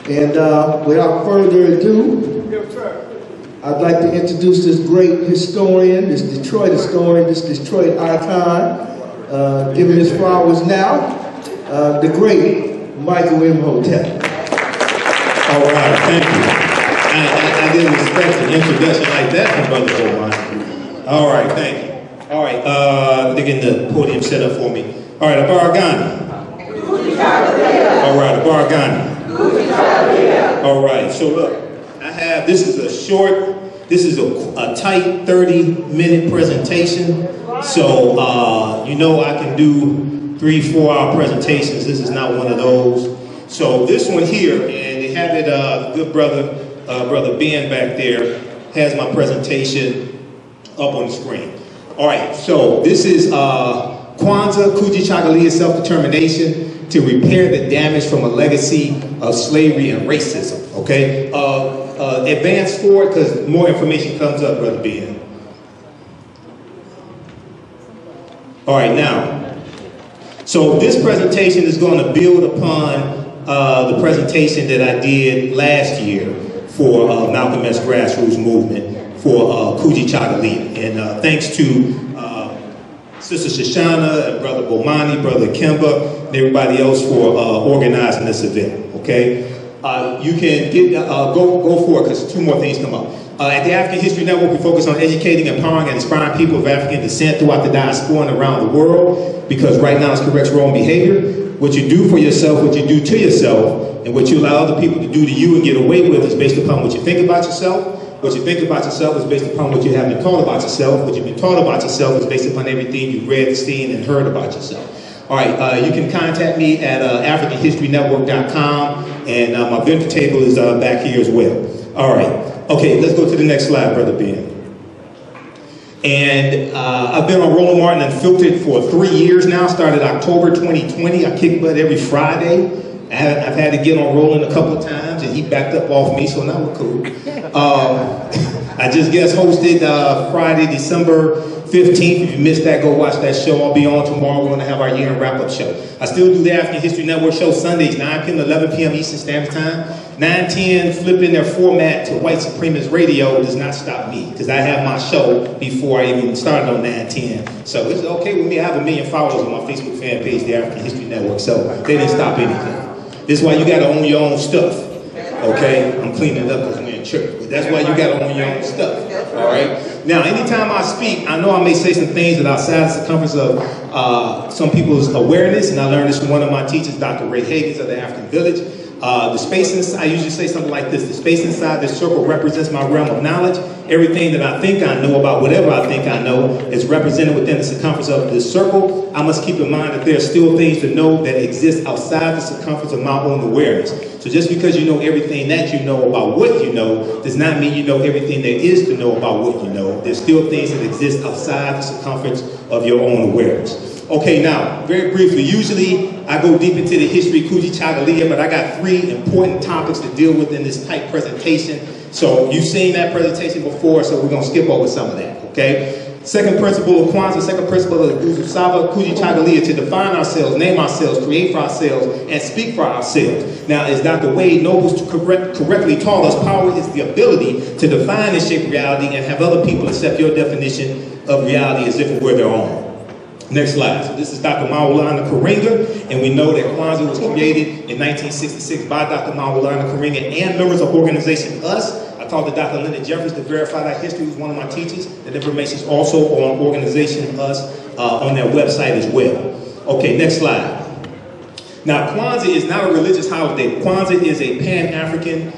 And without further ado, I'd like to introduce this great historian, this Detroit historian, this Detroit icon, giving his flowers now, the great Michael Imhotep. All right, thank you. I didn't expect an introduction like that from Brother Omar. All right, thank you. All right, they're getting the podium set up for me. All right, Abaragani. All right, Abaragani. All right, so look, I have, this is a tight 30-minute presentation. So, you know I can do 3-4 hour presentations. This is not one of those. So this one here, and they have it, good brother, Brother Ben back there, has my presentation up on the screen. All right, so this is Kwanzaa, Kujichagulia, self-determination to repair the damage from a legacy of slavery and racism, okay? Advance forward, because more information comes up, Brother Ben. All right, now, so this presentation is going to build upon the presentation that I did last year for Malcolm X grassroots movement for Kujichagulia. And thanks to Sister Shoshana and Brother Bomani, Brother Kemba, and everybody else for organizing this event, okay? You can get, go for it, because 2 more things come up. At the African History Network, we focus on educating, empowering, and inspiring people of African descent throughout the diaspora and around the world, because right now it corrects wrong behavior. What you do for yourself, what you do to yourself, and what you allow other people to do to you and get away with is based upon what you think about yourself. What you think about yourself is based upon what you have been taught about yourself. What you've been taught about yourself is based upon everything you've read, seen, and heard about yourself. All right, you can contact me at AfricanHistoryNetwork.com, and my vendor table is back here as well. All right, okay, let's go to the next slide, Brother Ben. And I've been on Roland Martin Unfiltered for 3 years now, started October 2020. I kick butt every Friday. I've had to get on Roland a couple of times, and he backed up off me, so now we're cool. I just guest hosted Friday, December 15th. If you missed that, go watch that show. I'll be on tomorrow. We're going to have our year-end wrap-up show. I still do the African History Network show Sundays, 9 p.m. to 11 p.m. Eastern Standard Time. 9/10, flipping their format to white supremacist radio does not stop me, because I have my show before I even started on 9/10. So it's okay with me. I have 1 million followers on my Facebook fan page, the African History Network, so they didn't stop anything. This is why you got to own your own stuff, okay? I'm cleaning it up because we're in church, but that's why you got to own your own stuff, all right? Now, anytime I speak, I know I may say some things that are outside the circumference of some people's awareness, and I learned this from one of my teachers, Dr. Ray Higgins of the African Village. The space inside, I usually say something like this: the space inside this circle represents my realm of knowledge. Everything that I think I know about whatever I think I know is represented within the circumference of this circle. I must keep in mind that there are still things to know that exist outside the circumference of my own awareness. So just because you know everything that you know about what you know does not mean you know everything there is to know about what you know. There's still things that exist outside the circumference of your own awareness. Okay, now, very briefly, usually I go deep into the history of Kujichagulia, but I got 3 important topics to deal with in this tight presentation. So you've seen that presentation before, so we're going to skip over some of that, okay? Second principle of Kwanzaa, second principle of Kujichagulia, to define ourselves, name ourselves, create for ourselves, and speak for ourselves. Now, as Dr. Wade Nobles correctly taught us, power is the ability to define and shape reality and have other people accept your definition of reality as if it were their own. Next slide. So this is Dr. Maulana Karenga, and we know that Kwanzaa was created in 1966 by Dr. Maulana Karenga and members of Organization US. I talked to Dr. Linda Jeffries to verify that history, who's one of my teachers. That information is also on Organization US on their website as well. Okay, next slide. Now, Kwanzaa is not a religious holiday. Kwanzaa is a Pan-African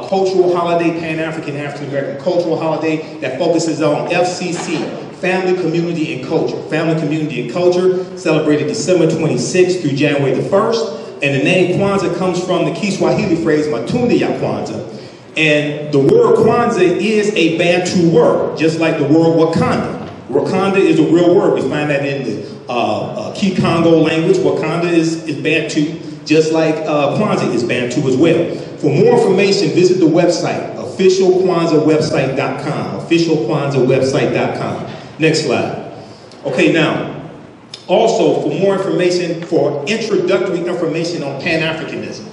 cultural holiday, Pan-African, African-American cultural holiday that focuses on FCC, Family, Community, and Culture. Family, Community, and Culture, celebrated December 26th through January the 1st. And the name Kwanzaa comes from the Kiswahili phrase, Matunda ya Kwanzaa. And the word Kwanzaa is a Bantu word, just like the word Wakanda. Wakanda is a real word. We find that in the Kikongo language. Wakanda is Bantu, just like Kwanzaa is Bantu as well. For more information, visit the website, officialkwanzaawebsite.com, officialkwanzaawebsite.com. Next slide. Okay, now, Also, for more information, for introductory information on Pan-Africanism,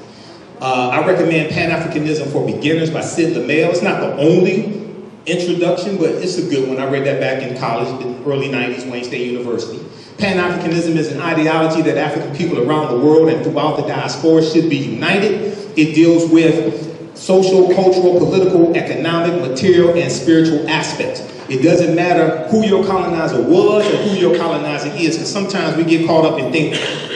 I recommend Pan-Africanism for Beginners by Sid LaMail. It's not the only introduction, but it's a good one. I read that back in college, in the early 90s, Wayne State University. Pan-Africanism is an ideology that African people around the world and throughout the diaspora should be united. It deals with social, cultural, political, economic, material, and spiritual aspects. It doesn't matter who your colonizer was or who your colonizer is, because sometimes we get caught up and think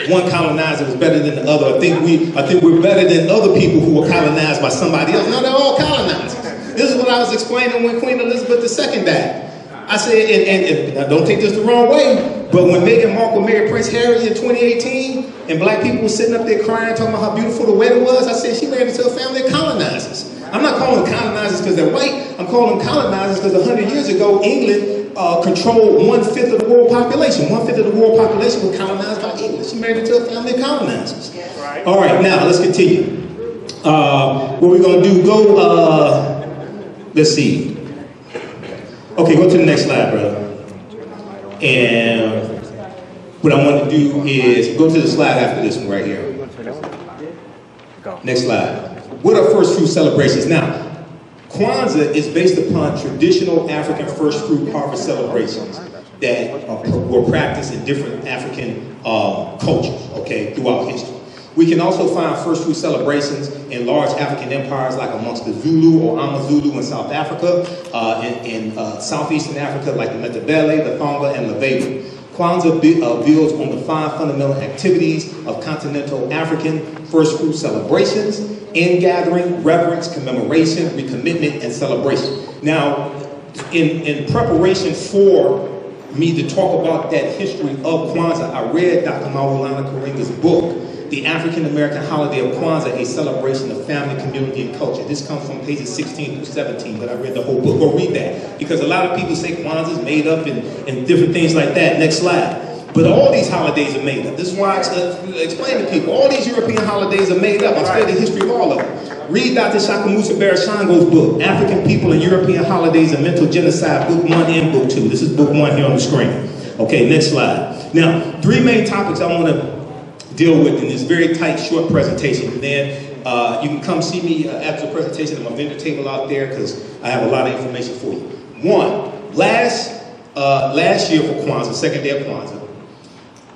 one colonizer was better than the other. I think we're better than other people who were colonized by somebody else. No, they're all colonizers. This is what I was explaining when Queen Elizabeth II died. I said, and don't take this the wrong way, but when Meghan Markle married Prince Harry in 2018, and black people were sitting up there crying, talking about how beautiful the wedding was, I said, she married into a family of colonizers. I'm not calling them colonizers because they're white, I'm calling them colonizers because 100 years ago, England controlled 1/5 of the world population. 1/5 of the world population was colonized by England. She married into a family of colonizers. All right, now let's continue. What we're gonna do, let's see. Okay, go to the next slide, brother. And what I want to do is go to the slide after this one right here. Next slide. What are first fruit celebrations? Now, Kwanzaa is based upon traditional African first fruit harvest celebrations that were practiced in different African cultures, okay, throughout history. We can also find first fruit celebrations in large African empires like amongst the Zulu or Amazulu in South Africa, in Southeastern Africa like the Matabele, the Thonga, and the Lebebu. Kwanzaa builds on the 5 fundamental activities of continental African first fruit celebrations: ingathering, reverence, commemoration, recommitment, and celebration. Now, in preparation for me to talk about that history of Kwanzaa, I read Dr. Maulana Karinga's book, The African American Holiday of Kwanzaa, A Celebration of Family, Community, and Culture. This comes from pages 16 through 17, but I read the whole book. Go read that, because a lot of people say Kwanzaa is made up and different things like that. Next slide. But all these holidays are made up. This is why I explain to people, all these European holidays are made up. I studied the history of all of them. Read Dr. Shakamusa Barashango's book, African People and European Holidays and Mental Genocide, book 1 and book 2. This is book 1 here on the screen. Okay, next slide. Now, 3 main topics I want to deal with in this very tight, short presentation. And then you can come see me after the presentation at my vendor table out there, because I have a lot of information for you. One, last year for Kwanzaa, second day of Kwanzaa,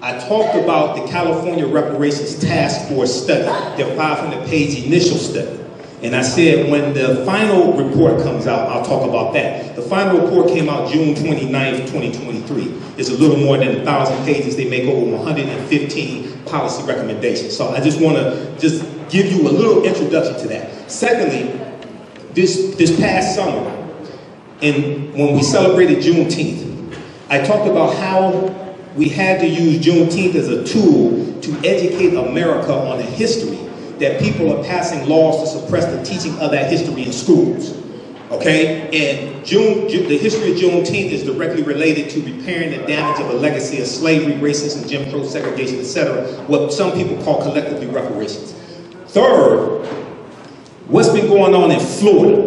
I talked about the California Reparations Task Force study, their 500-page initial study. And I said when the final report comes out, I'll talk about that. The final report came out June 29th, 2023. It's a little more than 1,000 pages. They make over 115 policy recommendations. So I just want to give you a little introduction to that. Secondly, this past summer, when we celebrated Juneteenth, I talked about how we had to use Juneteenth as a tool to educate America on a history that people are passing laws to suppress the teaching of that history in schools. Okay? And the history of Juneteenth is directly related to repairing the damage of a legacy of slavery, racism, Jim Crow, segregation, etc., what some people call collectively reparations. Third, what's been going on in Florida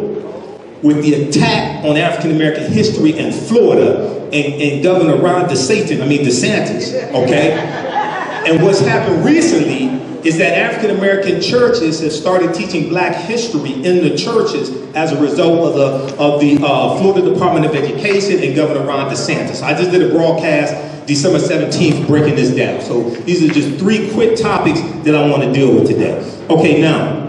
with the attack on African American history in Florida and Governor DeSantis, okay? And what's happened recently is that African American churches have started teaching black history in the churches as a result of the Florida Department of Education and Governor Ron DeSantis. I just did a broadcast December 17th breaking this down. So these are just 3 quick topics that I want to deal with today. Okay, now,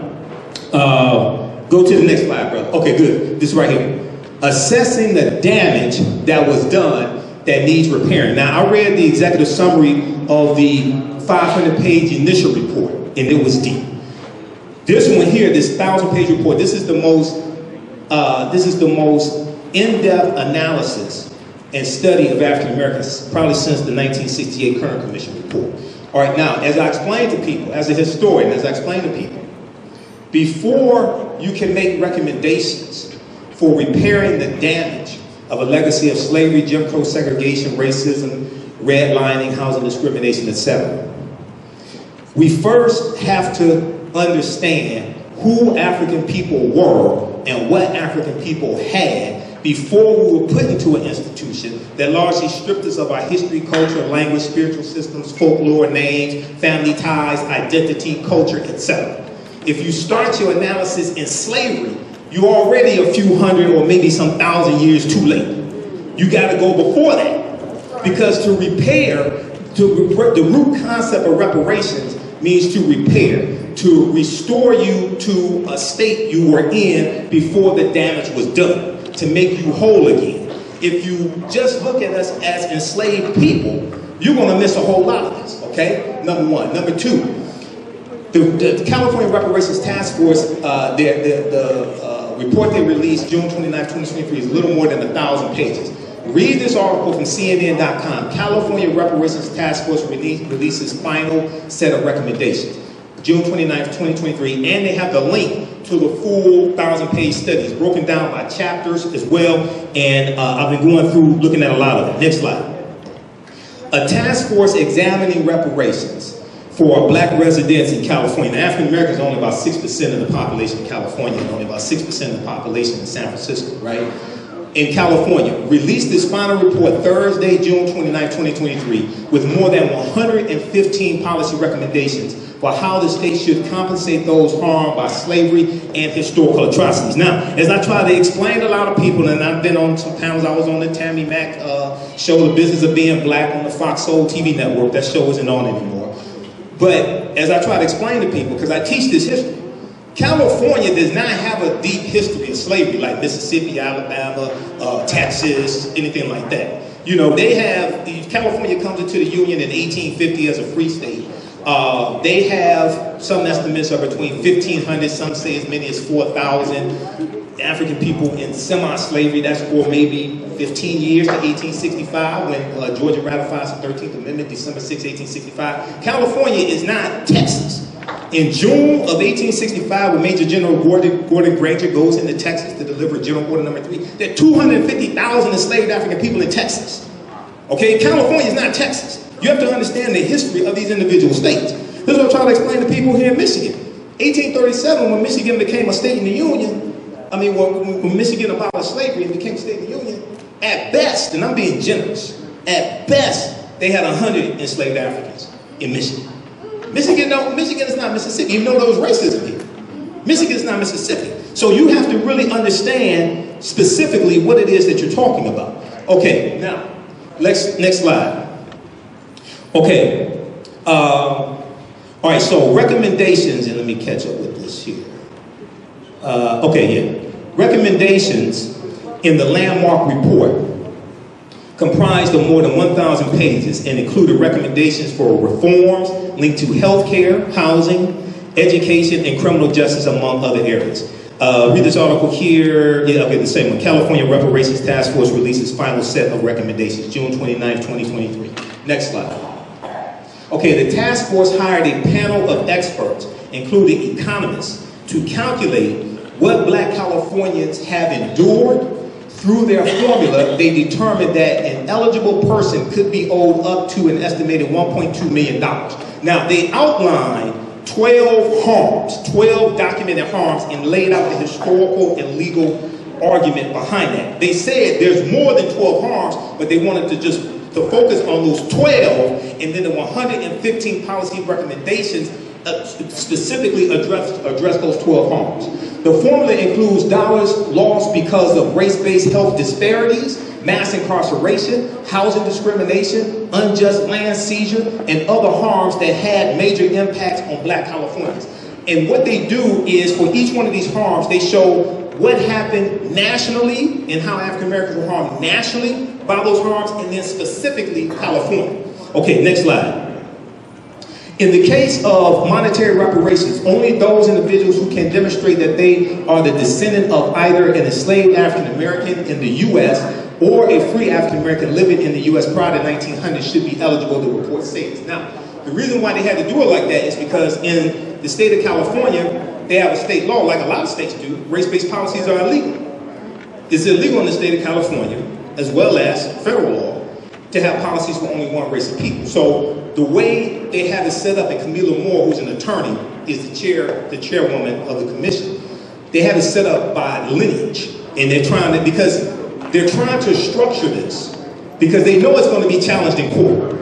go to the next slide, brother. Okay, good. This right here. Assessing the damage that was done that needs repairing. Now, I read the executive summary of the 500-page initial report, and it was deep. This one here, this 1,000-page report, this is the most in-depth analysis and study of African Americans probably since the 1968 Kern Commission report. All right, now, as I explained to people, as a historian, as I explained to people, before you can make recommendations for repairing the damage of a legacy of slavery, Jim Crow, segregation, racism, redlining, housing discrimination, etc., we first have to understand who African people were and what African people had before we were put into an institution that largely stripped us of our history, culture, language, spiritual systems, folklore, names, family ties, identity, culture, etc. If you start your analysis in slavery, you're already a few hundred or maybe some thousand years too late. You got to go before that, because to repair, the root concept of reparations means to repair, to restore you to a state you were in before the damage was done, to make you whole again. If you just look at us as enslaved people, you're going to miss a whole lot of this, okay? Number one. Number two, the California Reparations Task Force, the report they released June 29, 2023 is a little more than 1,000 pages. Read this article from CNN.com. California Reparations Task Force releases final set of recommendations, June 29, 2023, and they have the link to the full 1,000-page studies, broken down by chapters as well, and I've been going through looking at a lot of it. Next slide. A task force examining reparations for black residents in California. Now, African Americans are only about 6% of the population in California, and only about 6% of the population in San Francisco, right? In California, released this final report Thursday, June 29, 2023, with more than 115 policy recommendations for how the state should compensate those harmed by slavery and historical atrocities. Now, as I try to explain to a lot of people, and I've been on some panels, I was on the Tammy Mack show, The Business of Being Black, on the Fox Soul TV network. That show isn't on anymore. But as I try to explain to people, because I teach this history, California does not have a deep history of slavery like Mississippi, Alabama, Texas, anything like that. You know, they have, California comes into the Union in 1850 as a free state. They have some estimates are between 1,500, some say as many as 4,000 African people in semi-slavery. That's for maybe 15 years to 1865 when Georgia ratifies the 13th Amendment, December 6, 1865. California is not Texas. In June of 1865, when Major General Gordon Granger goes into Texas to deliver General Order Number 3, there are 250,000 enslaved African people in Texas. Okay, California is not Texas. You have to understand the history of these individual states. This is what I'm trying to explain to people here in Michigan. 1837, when Michigan became a state in the Union, when Michigan abolished slavery and became a state in the Union, at best, and I'm being generous, at best, they had 100 enslaved Africans in Michigan. Michigan is not Mississippi, even though there was racism here. Michigan is not Mississippi. So you have to really understand specifically what it is that you're talking about. Okay, now, next slide. Okay, all right, so recommendations, and let me catch up with this here. Recommendations in the landmark report comprised of more than 1,000 pages and included recommendations for reforms linked to healthcare, housing, education, and criminal justice, among other areas. Read this article here. Yeah, okay, the same one. California Reparations Task Force releases final set of recommendations, June 29, 2023. Next slide. Okay, the task force hired a panel of experts, including economists, to calculate what black Californians have endured. Through their formula, they determined that an eligible person could be owed up to an estimated $1.2 million. Now, they outlined 12 harms, 12 documented harms, and laid out the historical and legal argument behind that. They said there's more than 12 harms, but they wanted to focus on those 12, and then the 115 policy recommendations specifically address those 12 harms. The formula includes dollars lost because of race-based health disparities, mass incarceration, housing discrimination, unjust land seizure, and other harms that had major impacts on black Californians. And what they do is, for each one of these harms, they show what happened nationally and how African Americans were harmed nationally by those harms, and then specifically California. Okay, next slide. In the case of monetary reparations, only those individuals who can demonstrate that they are the descendant of either an enslaved African American in the U.S. or a free African American living in the U.S. prior to 1900 should be eligible to report savings. Now, the reason why they had to do it like that is because in the state of California, they have a state law, like a lot of states do. Race-based policies are illegal. It's illegal in the state of California, as well as federal law, to have policies for only one race of people. So the way they have it set up, and Camila Moore, who's an attorney, is the chairwoman of the commission. They have it set up by lineage, and they're trying to, because They're trying to structure this because they know it's going to be challenged in court.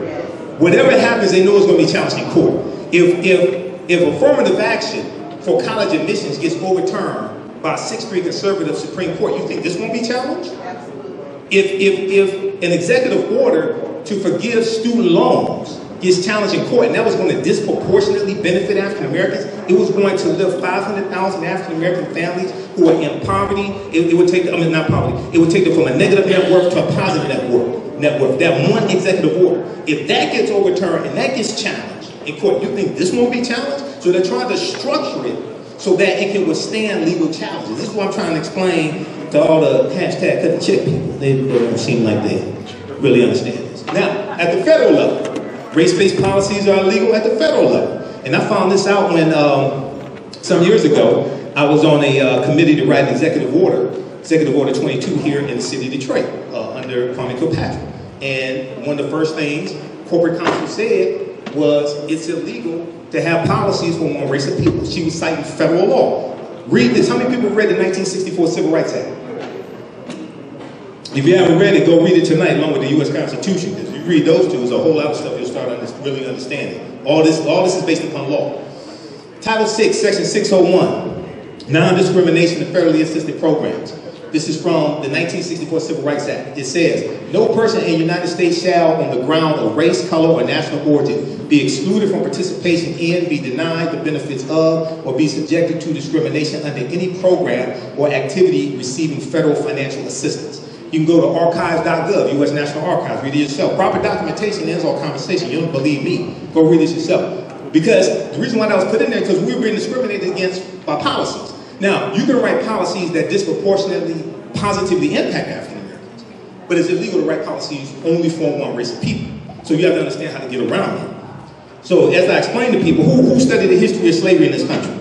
Whatever happens, they know it's going to be challenged in court. If affirmative action for college admissions gets overturned by a 6-3 conservative Supreme Court, you think this won't be challenged? Absolutely. If an executive order to forgive student loans gets challenged in court, and that was going to disproportionately benefit African Americans, it was going to lift 500,000 African American families who are in poverty. It would take them, I mean, not poverty, it would take them from a negative net worth to a positive net worth. That one executive order. If that gets overturned and that gets challenged in court, you think this won't be challenged? So they're trying to structure it so that it can withstand legal challenges. This is what I'm trying to explain to all the hashtag cut the check people. They don't seem like they really understand this. Now, at the federal level, race-based policies are illegal at the federal level. And I found this out when some years ago, I was on a committee to write an executive order 22 here in the city of Detroit under Kwame Kilpatrick. And one of the first things corporate counsel said was it's illegal to have policies for one race of people. She was citing federal law. Read this. How many people read the 1964 Civil Rights Act? If you haven't read it, go read it tonight along with the U.S. Constitution. If you read those two, there's a whole lot of stuff you'll start really understanding. All this is based upon law. Title 6, Section 601, non-discrimination in federally assisted programs. This is from the 1964 Civil Rights Act. It says, no person in the United States shall, on the ground of race, color, or national origin, be excluded from participation in, be denied the benefits of, or be subjected to discrimination under any program or activity receiving federal financial assistance. You can go to archives.gov, U.S. National Archives, read it yourself. Proper documentation ends all conversation. You don't believe me, go read it yourself. Because the reason why that was put in there is because we were being discriminated against by policies. Now, you can write policies that disproportionately, positively impact African Americans, but it's illegal to write policies only for one race of people. So you have to understand how to get around it. So as I explained to people, who studied the history of slavery in this country?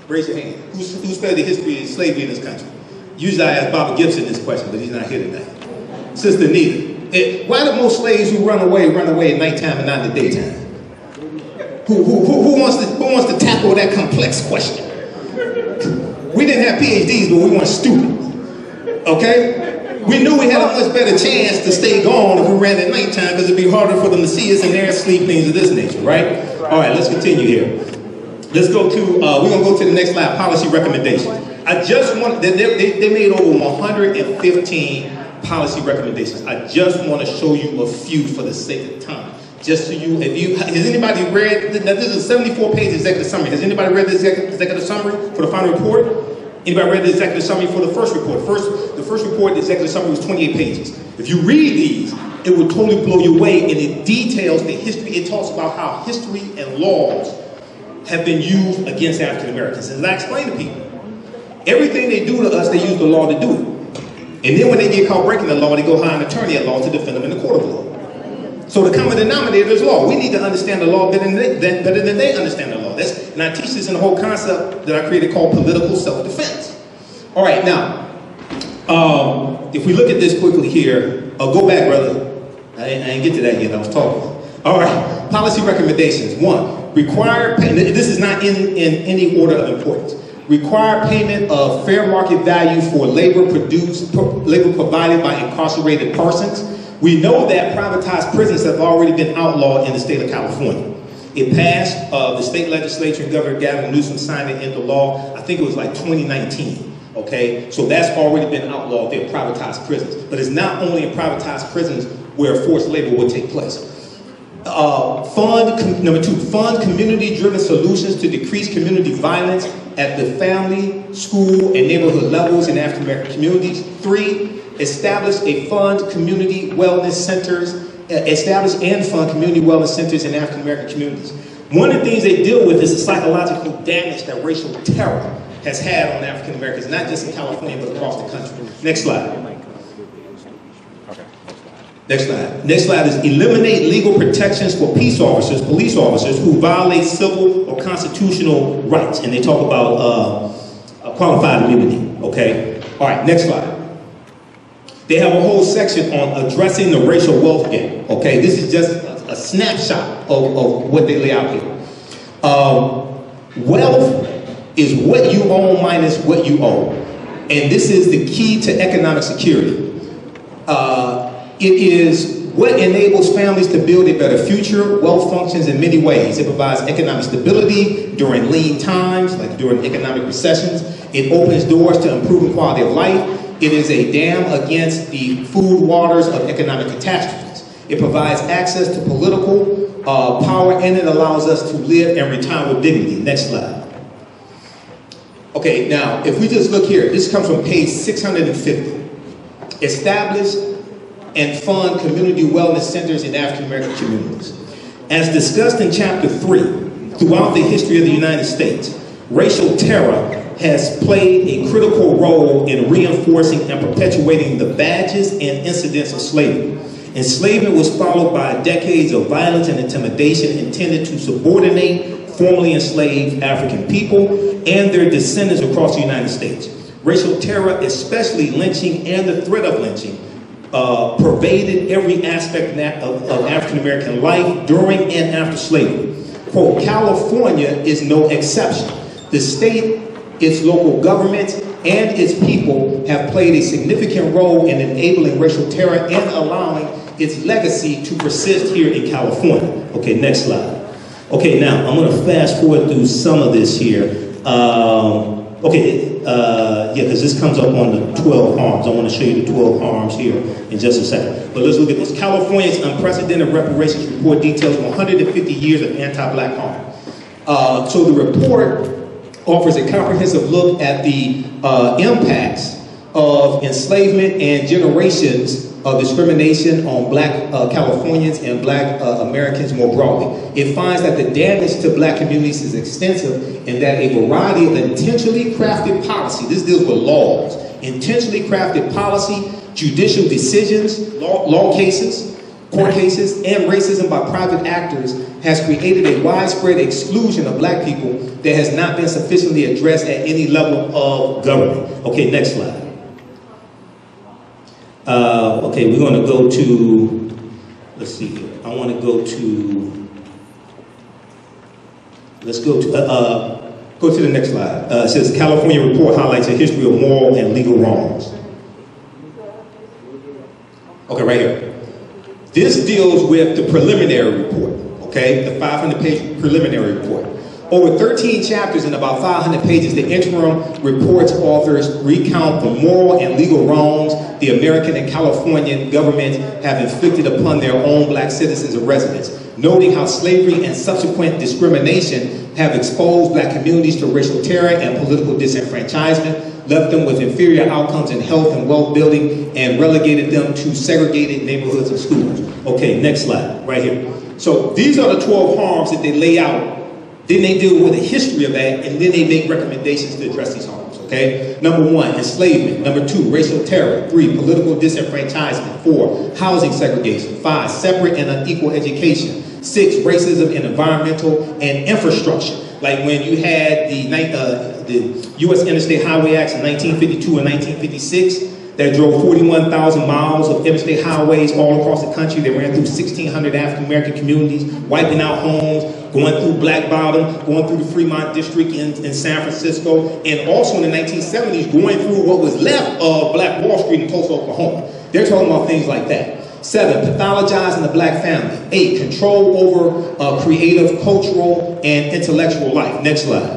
Raise your hand. Who studied the history of slavery in this country? Usually I ask Bobby Gibson this question, but he's not here tonight. Sister Nita, why do most slaves who run away at nighttime and not in the daytime? Who wants to tackle that complex question? We didn't have PhDs, but we weren't stupid, okay? We knew we had a much better chance to stay gone if we ran at nighttime because it'd be harder for them to see us and their sleep, things of this nature, right? All right, let's continue here. Let's go to, we're gonna go to the next slide, policy recommendations. I just want, they made over 115 policy recommendations. I just want to show you a few for the sake of time. Just so you, has anybody read, this is a 74-page executive summary. Has anybody read the executive summary for the final report? Anybody read the executive summary for the first report? The first report, the executive summary was 28 pages. If you read these, it would totally blow you away, and it details the history. It talks about how history and laws have been used against African Americans. And as I explain to people, everything they do to us, they use the law to do it. And then when they get caught breaking the law, they go hire an attorney at law to defend them in the court of law. So the common denominator is law. We need to understand the law better than they understand the law. And I teach this in the whole concept that I created called political self-defense. All right, now, if we look at this quickly here, go back, brother. I didn't get to that yet, I was talking. All right, policy recommendations. 1, require payment, this is not in any order of importance. Require payment of fair market value for labor provided by incarcerated persons. We know that privatized prisons have already been outlawed in the state of California. It passed, the state legislature and Governor Gavin Newsom signed it into law, I think it was like 2019, okay? So that's already been outlawed, they're privatized prisons. But it's not only in privatized prisons where forced labor will take place. Number 2, fund community-driven solutions to decrease community violence at the family, school, and neighborhood levels in African American communities. 3, establish and fund community wellness centers in African American communities. One of the things they deal with is the psychological damage that racial terror has had on African Americans, not just in California, but across the country. Next slide. Next slide is eliminate legal protections for police officers who violate civil or constitutional rights. And they talk about qualified immunity, okay? All right, next slide. They have a whole section on addressing the racial wealth gap, okay? This is just a snapshot of what they lay out here. Wealth is what you own minus what you owe. And this is the key to economic security. It is what enables families to build a better future. Wealth functions in many ways. It provides economic stability during lean times, like during economic recessions. It opens doors to improving quality of life. It is a dam against the food waters of economic catastrophes. It provides access to political power, and it allows us to live and retire with dignity. Next slide. Okay, now, if we just look here, this comes from page 650. Establish and fund community wellness centers in African American communities. As discussed in chapter 3, throughout the history of the United States, racial terror has played a critical role in reinforcing and perpetuating the badges and incidents of slavery. Enslavement was followed by decades of violence and intimidation intended to subordinate formerly enslaved African people and their descendants across the United States. Racial terror, especially lynching and the threat of lynching, pervaded every aspect of African American life during and after slavery. Quote, California is no exception. The state, its local governments, and its people have played a significant role in enabling racial terror and allowing its legacy to persist here in California. Okay, next slide. Okay, now I'm going to fast forward through some of this here. Because this comes up on the 12 harms. I want to show you the 12 harms here in just a second. But let's look at this. California's unprecedented reparations report details 150 years of anti-black harm. So the report offers a comprehensive look at the impacts of enslavement and generations of discrimination on black Californians and black Americans more broadly. It finds that the damage to black communities is extensive and that a variety of intentionally crafted policy, this deals with laws, intentionally crafted policy, judicial decisions, law cases, court cases, and racism by private actors has created a widespread exclusion of black people that has not been sufficiently addressed at any level of government. Okay, next slide. Okay, we're going to go to, let's see here. I want to go to, let's go to the next slide. It says California report highlights a history of moral and legal wrongs. Okay, right here. This deals with the preliminary report, okay? The 500-page preliminary report. Over 13 chapters and about 500 pages, the interim report's authors recount the moral and legal wrongs the American and Californian governments have inflicted upon their own black citizens and residents, noting how slavery and subsequent discrimination have exposed black communities to racial terror and political disenfranchisement, left them with inferior outcomes in health and wealth building, and relegated them to segregated neighborhoods and schools. Okay, next slide, right here. So these are the 12 harms that they lay out. Then they deal with the history of that, and then they make recommendations to address these harms, okay? Number 1, enslavement. Number 2, racial terror. 3, political disenfranchisement. 4, housing segregation. 5, separate and unequal education. 6, racism in environmental and infrastructure. Like when you had the U.S. Interstate Highway Acts in 1952 and 1956, that drove 41,000 miles of interstate highways all across the country. They ran through 1,600 African-American communities, wiping out homes, going through Black Bottom, going through the Fremont District in San Francisco, and also in the 1970s, going through what was left of Black Wall Street in Tulsa, Oklahoma. They're talking about things like that. 7, pathologizing the black family. 8, control over creative, cultural, and intellectual life. Next slide.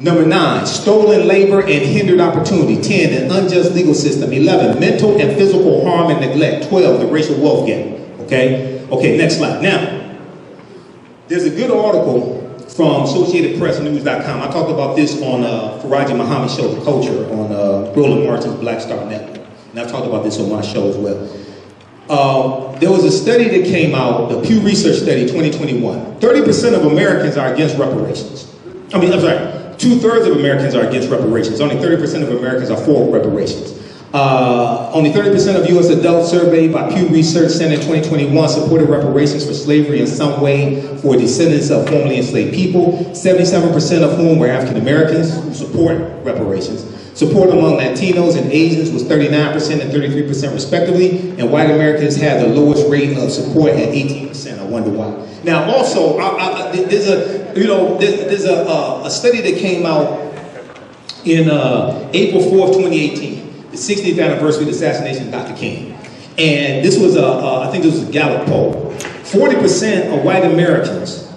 Number 9, stolen labor and hindered opportunity. 10, an unjust legal system. 11, mental and physical harm and neglect. 12, the racial wealth gap. Okay? Okay, next slide. Now, there's a good article from AssociatedPressNews.com. I talked about this on Faraji Muhammad's show, The Culture, on Roland Martin's Black Star Network. And I've talked about this on my show as well. There was a study that came out, the Pew Research Study 2021. 30% of Americans are against reparations. I'm sorry. 2/3 of Americans are against reparations. Only 30% of Americans are for reparations. Only 30% of U.S. adults surveyed by Pew Research Center in 2021 supported reparations for slavery in some way for descendants of formerly enslaved people. 77% of whom were African Americans who support reparations. Support among Latinos and Asians was 39% and 33% respectively, and white Americans had the lowest rate of support at 18%. I wonder why. Now, also, there's a study that came out in April 4th, 2018. the 60th anniversary of the assassination of Dr. King. And this was I think this was a Gallup poll. 40% of white Americans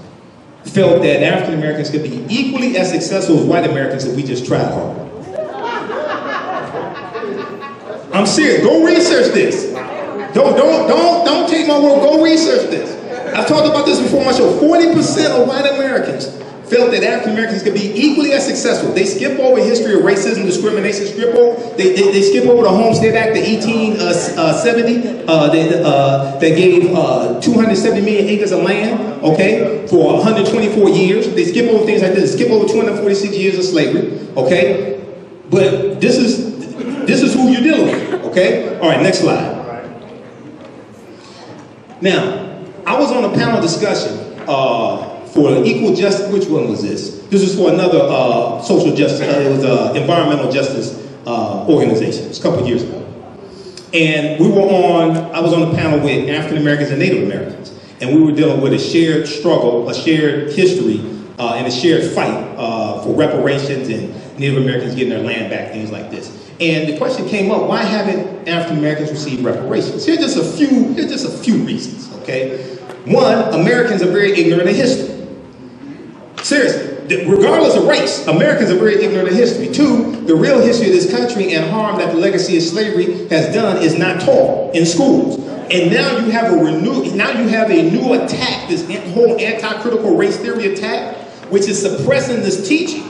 felt that African Americans could be equally as successful as white Americans if we just tried hard. I'm serious. Go research this. Don't take my word. Go research this. I've talked about this before on my show. 40% of white Americans felt that African Americans could be equally as successful. They skip over history of racism, discrimination, they skip over the Homestead Act of 1870 that gave 270 million acres of land, okay, for 124 years. They skip over things like this. They skip over 246 years of slavery, okay. But this is who you're dealing with, okay. All right, next slide. Now, I was on a panel discussion for equal justice. Which one was this? This was for another social justice. It was environmental justice organization. It was a couple of years ago, and I was on a panel with African Americans and Native Americans, and we were dealing with a shared struggle, a shared history, and a shared fight for reparations and Native Americans getting their land back, things like this. And the question came up: why haven't African Americans received reparations? Here's just a few reasons. Okay, one, Americans are very ignorant of history. Seriously, regardless of race, Americans are very ignorant of history. Two, the real history of this country and harm that the legacy of slavery has done is not taught in schools. And now you have a new attack, this whole anti-critical race theory attack, which is suppressing this teaching.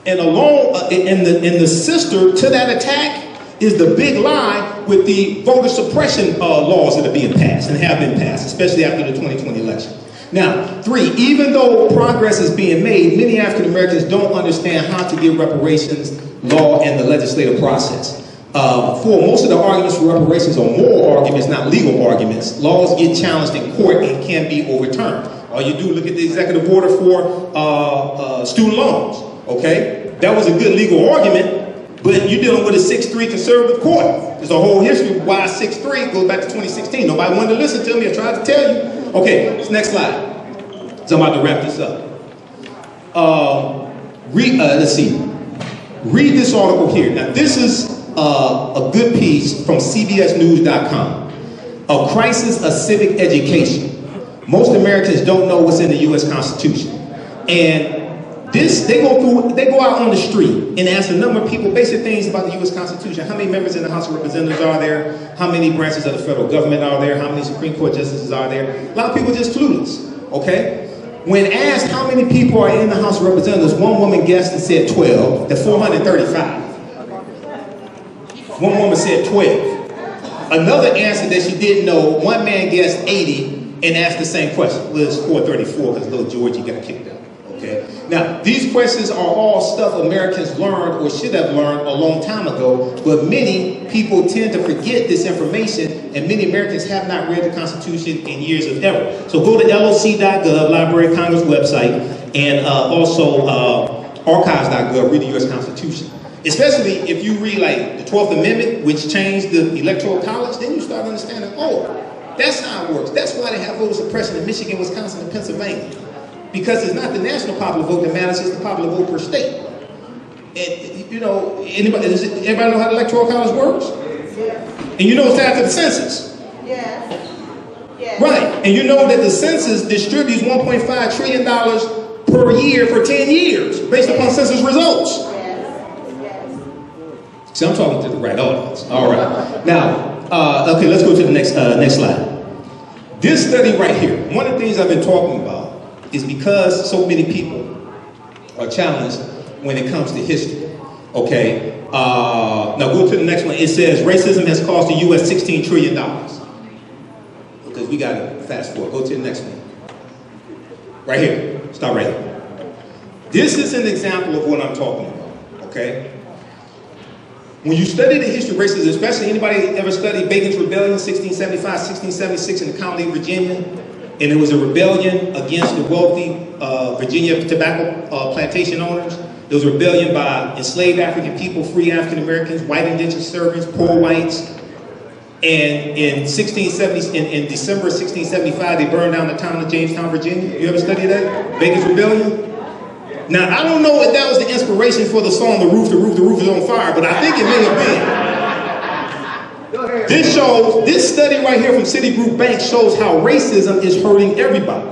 And the sister to that attack is the big lie with the voter suppression laws that are being passed and have been passed, especially after the 2020 election. Now, three, even though progress is being made, many African Americans don't understand how to give reparations, law, and the legislative process. Four, most of the arguments for reparations are moral arguments, not legal arguments. Laws get challenged in court and can be overturned. All you do, look at the executive order for student loans, okay? That was a good legal argument, but you're dealing with a 6-3 conservative court. There's a whole history of why 6-3 goes back to 2016. Nobody wanted to listen to me. I tried to tell you. Okay, this next slide. So I'm about to wrap this up. Let's see. Read this article here. Now, this is a good piece from CBSNews.com. A crisis of civic education. Most Americans don't know what's in the U.S. Constitution. And they go out on the street and ask a number of people basic things about the U.S. Constitution. How many members in the House of Representatives are there? How many branches of the federal government are there? How many Supreme Court justices are there? A lot of people are just clueless, okay? When asked how many people are in the House of Representatives, one woman guessed and said 12, that's 435. One woman said 12. Another answered that she didn't know, one man guessed 80 and asked the same question. Well, it's 434 because little Georgie got kicked out. Okay. Now, these questions are all stuff Americans learned or should have learned a long time ago, but many people tend to forget this information, and many Americans have not read the Constitution in years of ever. So go to LOC.gov, Library of Congress website, and also archives.gov, read the U.S. Constitution. Especially if you read like the 12th Amendment, which changed the Electoral College, then you start understanding, oh, that's how it works. That's why they have voter suppression in Michigan, Wisconsin, and Pennsylvania. Because it's not the national popular vote that matters, it's the popular vote per state. And, you know, everybody know how the Electoral College works? And you know it's after the census. Yes. Yes. Right. And you know that the census distributes $1.5 trillion per year for 10 years based upon census results. Yes. Yes. See, I'm talking to the right audience. All right. Now, okay, let's go to the next slide. This study right here, one of the things I've been talking about is because so many people are challenged when it comes to history. Okay, now go to the next one. It says racism has cost the U.S. $16 trillion. Because we got to fast forward. Go to the next one. Right here. Start right here. This is an example of what I'm talking about. Okay. When you study the history of racism, especially anybody ever studied Bacon's Rebellion, 1675, 1676 in the County of Virginia, and it was a rebellion against the wealthy Virginia tobacco plantation owners. There was a rebellion by enslaved African people, free African Americans, white indentured servants, poor whites. And in December 1675, they burned down the town of Jamestown, Virginia. You ever studied that? Bacon's Rebellion? Now, I don't know if that was the inspiration for the song, The Roof is on Fire, but I think it may have been. This study right here from Citigroup Bank shows how racism is hurting everybody.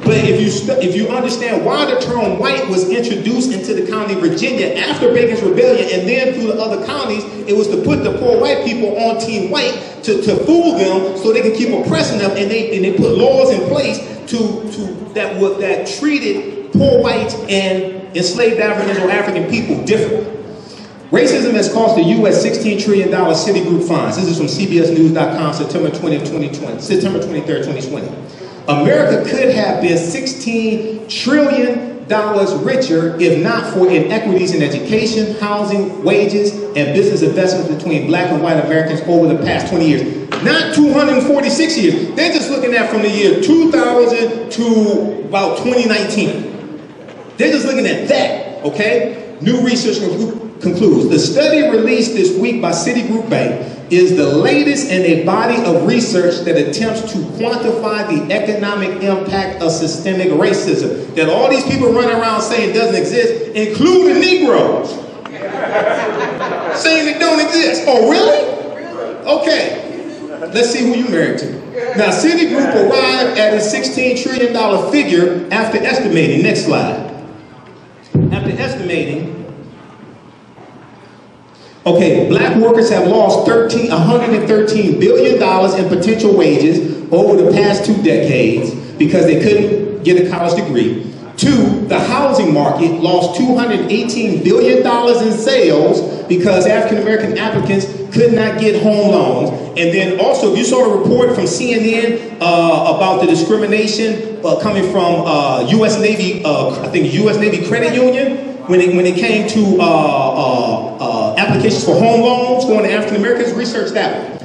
But if you understand why the term white was introduced into the county of Virginia after Bacon's Rebellion and then through the other counties, it was to put the poor white people on team white to fool them so they can keep oppressing them, and they put laws in place that treated poor whites and enslaved Africans or African people differently. Racism has cost the U.S. $16 trillion Citigroup fines. This is from CBSNews.com, September 23rd, 2020. America could have been $16 trillion richer if not for inequities in education, housing, wages, and business investments between black and white Americans over the past 20 years. Not 246 years. They're just looking at from the year 2000 to about 2019. They're just looking at that, okay? New research concludes. The study released this week by Citigroup Bank is the latest in a body of research that attempts to quantify the economic impact of systemic racism that all these people run around saying doesn't exist, including Negroes. Saying it don't exist. Oh, really? Okay. Let's see who you married to. Now, Citigroup arrived at a $16 trillion figure after estimating. Next slide. After estimating, okay, black workers have lost $113 billion in potential wages over the past 2 decades because they couldn't get a college degree. 2, the housing market lost $218 billion in sales because African American applicants could not get home loans. And then also, if you saw the report from CNN about the discrimination coming from U.S. Navy, I think U.S. Navy Credit Union, when it came to applications for home loans going to African Americans, research that one.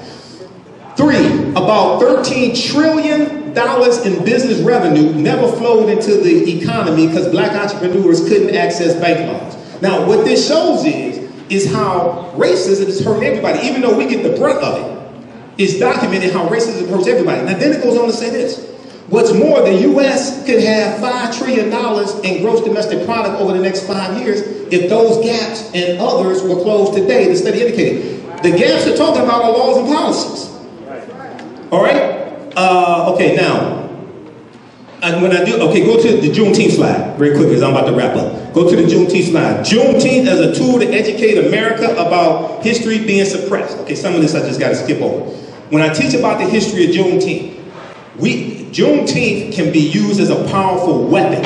3, about $13 trillion in business revenue never flowed into the economy because black entrepreneurs couldn't access bank loans. Now, what this shows is how racism is hurting everybody, even though we get the brunt of it. It's documented how racism hurts everybody. Now, then it goes on to say this. What's more, the U.S. could have $5 trillion in gross domestic product over the next 5 years if those gaps and others were closed today, the study indicated. The gaps are talking about our laws and policies. All right? Okay, now, go to the Juneteenth slide very quickly as I'm about to wrap up. Go to the Juneteenth slide. Juneteenth as a tool to educate America about history being suppressed. Okay, some of this I just got to skip over. When I teach about the history of Juneteenth, Juneteenth can be used as a powerful weapon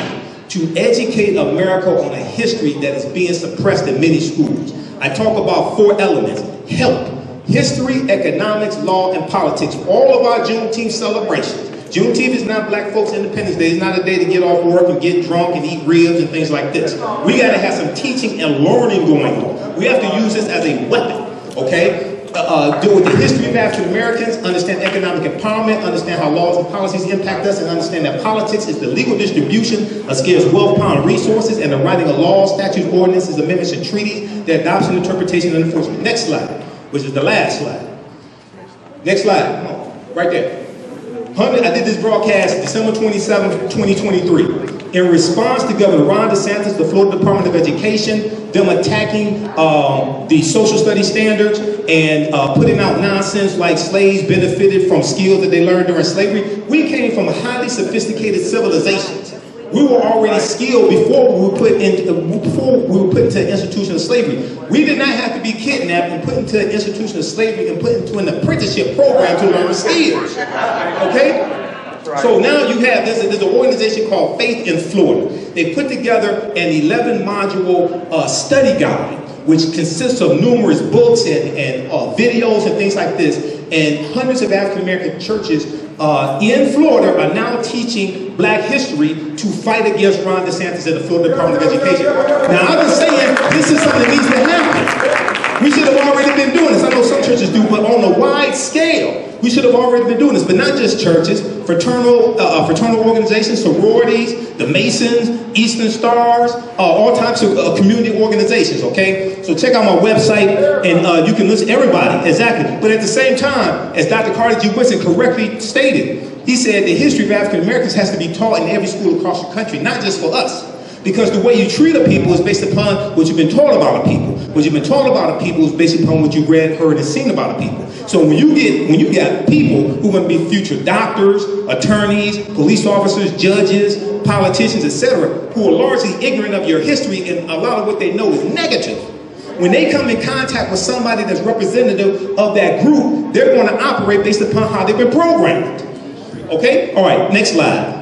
to educate America on a history that is being suppressed in many schools. I talk about 4 elements: health, history, economics, law, and politics. All of our Juneteenth celebrations. Juneteenth is not black folks' Independence Day. It's not a day to get off work and get drunk and eat ribs and things like this. We got to have some teaching and learning going on. We have to use this as a weapon, okay? Deal with the history of African Americans, understand economic empowerment, understand how laws and policies impact us, and understand that politics is the legal distribution of scarce wealth, power, and resources, and the writing of laws, statutes, ordinances, amendments, and treaties, their adoption, interpretation, and enforcement. Next slide, which is the last slide. Next slide, come on, right there. I did this broadcast December 27, 2023. In response to Governor Ron DeSantis, the Florida Department of Education, them attacking the social studies standards and putting out nonsense like slaves benefited from skills that they learned during slavery. We came from highly sophisticated civilizations. We were already skilled before we were put into an institution of slavery. We did not have to be kidnapped and put into an institution of slavery and put into an apprenticeship program to learn skills. Okay? So now you have there's an organization called Faith in Florida. They put together an 11-module study guide, which consists of numerous books and videos and things like this. And hundreds of African-American churches in Florida are now teaching black history to fight against Ron DeSantis and the Florida Department of Education. Now, I've been saying this is something that needs to happen. We should have already been doing this. I know some churches do, but on a wide scale, we should have already been doing this. But not just churches, fraternal organizations, sororities, the Masons, Eastern Stars, all types of community organizations, okay? So check out my website, and you can listen to everybody, exactly. But at the same time, as Dr. Carter G. Woodson correctly stated, he said the history of African Americans has to be taught in every school across the country, not just for us. Because the way you treat a people is based upon what you've been taught about a people. What you've been taught about a people is based upon what you've read, heard, and seen about a people. So when you got people who are going to be future doctors, attorneys, police officers, judges, politicians, etc., who are largely ignorant of your history, and a lot of what they know is negative. When they come in contact with somebody that's representative of that group, they're going to operate based upon how they've been programmed. Okay? All right, next slide.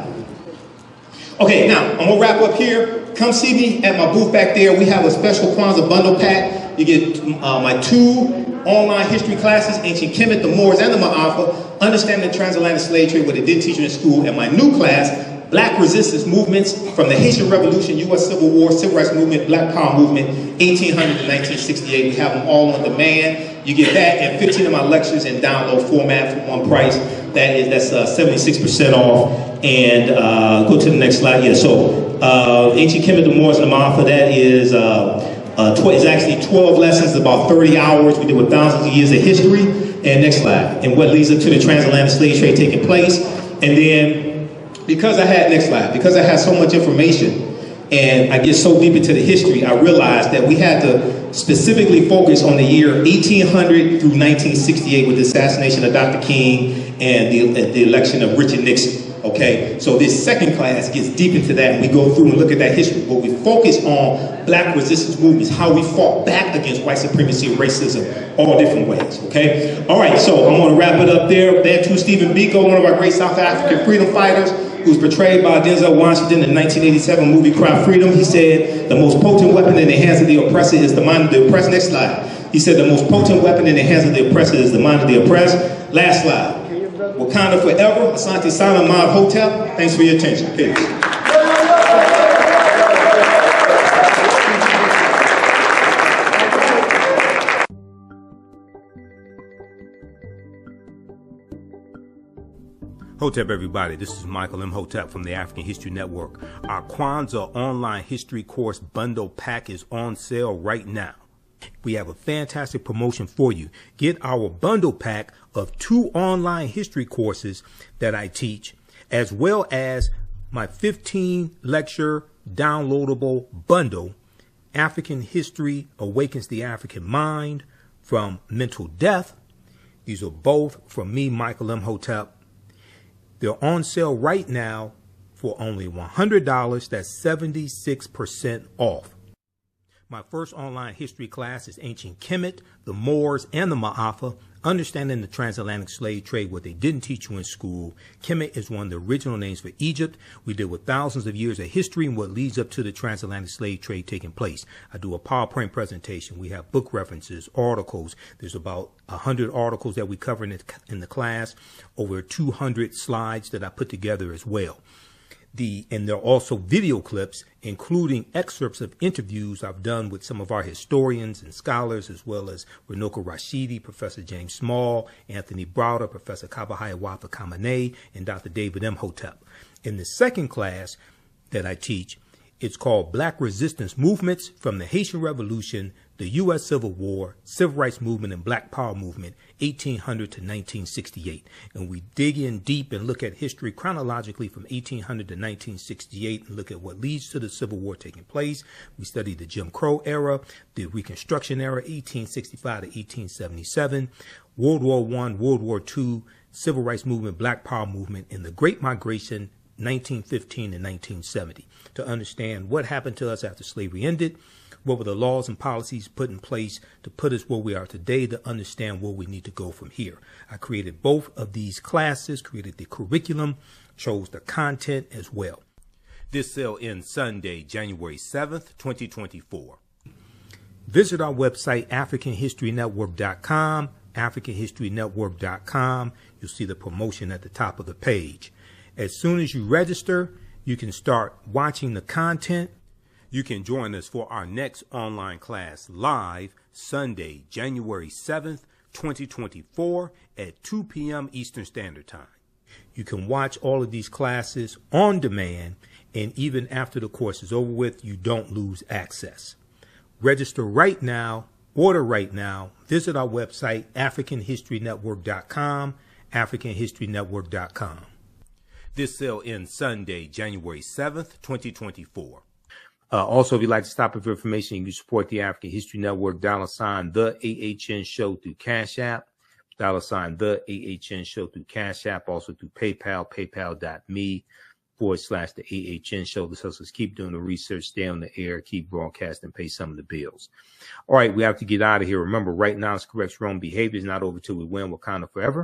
Okay, now, I'm going to wrap up here. Come see me at my booth back there. We have a special Kwanzaa bundle pack. You get my 2 online history classes, Ancient Kemet, the Moors, and the Maafa, Understanding the Transatlantic Slave Trade, what they didn't teach you in school, and my new class, Black Resistance Movements from the Haitian Revolution, U.S. Civil War, Civil Rights Movement, Black Power Movement, 1800 to 1968. We have them all on demand. You get that and 15 of my lectures in download format for one price. That's 76% off. And go to the next slide. Yeah, so Ancient Kemet, the Moors, and the Maafa, that is it's actually 12 lessons, about 30 hours. We did with thousands of years of history. And next slide. And what leads up to the transatlantic slave trade taking place. And then, because I had so much information and I get so deep into the history, I realized that we had to specifically focus on the year 1800 through 1968 with the assassination of Dr. King and the election of Richard Nixon. Okay, so this second class gets deep into that, and we go through and look at that history, but we focus on Black resistance movements, how we fought back against white supremacy and racism, all different ways, okay? All right, so I'm gonna wrap it up there. There too, Stephen Biko, one of our great South African freedom fighters, who's portrayed by Denzel Washington in the 1987 movie Cry Freedom. He said, the most potent weapon in the hands of the oppressor is the mind of the oppressed. Next slide. He said, the most potent weapon in the hands of the oppressor is the mind of the oppressed. Last slide. Wakanda forever, Asante Sana, Imhotep. Thanks for your attention. Peace. Hotep, everybody. This is Michael Imhotep from the African History Network. Our Kwanzaa online history course bundle pack is on sale right now. We have a fantastic promotion for you. Get our bundle pack of 2 online history courses that I teach, as well as my 15 lecture downloadable bundle, African History Awakens the African Mind from Mental Death. These are both from me, Michael Imhotep. They're on sale right now for only $100. That's 76% off. My first online history class is Ancient Kemet, the Moors, and the Maafa, Understanding the Transatlantic Slave Trade, what they didn't teach you in school. Kemet is one of the original names for Egypt. We deal with thousands of years of history and what leads up to the transatlantic slave trade taking place. I do a PowerPoint presentation. We have book references, articles. There's about 100 articles that we cover in the class, over 200 slides that I put together as well. And there are also video clips, including excerpts of interviews I've done with some of our historians and scholars, as well as Runoko Rashidi, Professor James Small, Anthony Browder, Professor Kabahaya Wafa Kamene, and Dr. David Imhotep. In the second class that I teach, it's called Black Resistance Movements from the Haitian Revolution, the U.S. Civil War, Civil Rights Movement, and Black Power Movement, 1800 to 1968. And we dig in deep and look at history chronologically from 1800 to 1968 and look at what leads to the Civil War taking place. We study the Jim Crow era, the Reconstruction era, 1865 to 1877, World War I, World War II, Civil Rights Movement, Black Power Movement, and the Great Migration, 1915 and 1970, to understand what happened to us after slavery ended, what were the laws and policies put in place to put us where we are today, to understand where we need to go from here. I created both of these classes, created the curriculum, chose the content as well. This sale ends Sunday, January 7th, 2024. Visit our website, AfricanHistoryNetwork.com, AfricanHistoryNetwork.com. You'll see the promotion at the top of the page. As soon as you register, you can start watching the content. You can join us for our next online class live Sunday, January 7th, 2024 at 2 p.m. Eastern Standard Time. You can watch all of these classes on demand, and even after the course is over with, you don't lose access. Register right now, order right now, visit our website, AfricanHistoryNetwork.com, AfricanHistoryNetwork.com. This sale ends Sunday, January 7th, 2024. Also, if you'd like to stop it for information, you can support the African History Network, $, the AHN show through Cash App, $, the AHN show through Cash App, also through PayPal, paypal.me/the AHN show. This helps us keep doing the research, stay on the air, keep broadcasting, pay some of the bills. All right, we have to get out of here. Remember, right now, it's correct wrong behavior is not over till we win. Wakanda forever.